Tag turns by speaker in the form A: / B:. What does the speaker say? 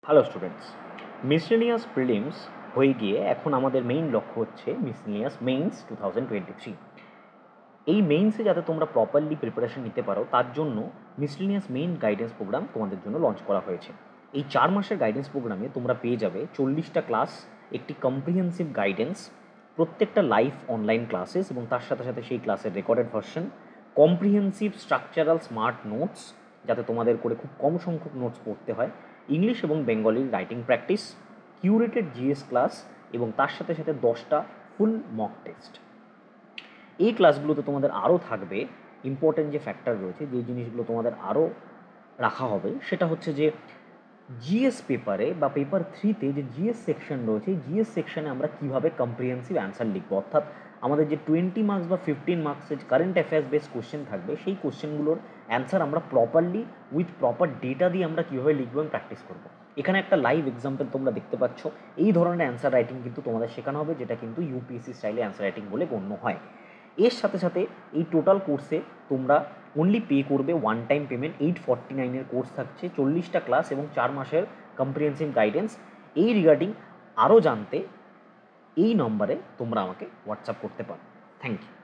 A: Hello students, miscellaneous prelims হয়ে গিয়ে এখন আমাদের মেইন লক্ষ্য হচ্ছে মিসলেনিয়াস মেইনস 2023। এই মেইনসে যাতে তোমরা প্রপারলি প্রিপারেশন নিতে পারো তার জন্য মিসলেনিয়াস মেইন গাইডেন্স প্রোগ্রাম তোমাদের জন্য লঞ্চ করা হয়েছে। এই 4 মাসের গাইডেন্স প্রোগ্রামে তোমরা পেয়ে যাবে 40টা ক্লাস, একটি কম্প্রিহেন্সিভ গাইডেন্স, প্রত্যেকটা লাইভ অনলাইন ক্লাসেস এবং তার সাথে সাথে সেই ক্লাসের recorded version, comprehensive structural smart notes যাতে তোমাদের করে খুব কম সংখ্যক নোটস পড়তে হয়, ইংলিশ এবং বেঙ্গলির writing practice, curated GS class এবং তার সাথে সাথে 10টা ফুল মক টেস্ট। এই ক্লাসগুলোতে তোমাদের আরও থাকবে ইম্পর্টেন্ট যে ফ্যাক্টর রয়েছে, যে জিনিসগুলো তোমাদের আরও রাখা হবে সেটা হচ্ছে যে জিএস পেপারে বা পেপার 3তে যে জিএস সেকশন রয়েছে, জিএস সেকশনে আমরা কীভাবে কম্প্রিহেন্সিভ অ্যান্সার লিখবো, অর্থাৎ আমাদের যে 20 মার্কস বা 15 মার্কসের কারেন্ট অ্যাফেয়ার্স বেস কোশ্চেন থাকবে সেই কোশ্চেনগুলোর অ্যান্সার আমরা প্রপারলি উইথ প্রপার ডেটা দিয়ে আমরা কীভাবে লিখবো এবং প্র্যাকটিস করবো। এখানে একটা লাইভ এক্সাম্পল তোমরা দেখতে পাচ্ছ। এই ধরনের অ্যান্সার রাইটিং কিন্তু তোমাদের শেখানো হবে, যেটা কিন্তু ইউপিএসসি স্টাইলে অ্যান্সার রাইটিং বলে গণ্য হয়। এর সাথে সাথে এই টোটাল কোর্সে তোমরা অনলি পে করবে ওয়ান টাইম পেমেন্ট। 849-এর কোর্স থাকছে, 40টা ক্লাস এবং 4 মাসের কম্প্রিহেন্সিভ গাইডেন্স। এই রিগার্ডিং আরও জানতে এই নম্বরে তোমরা আমাকে হোয়াটসঅ্যাপ করতে পারো। Thank you.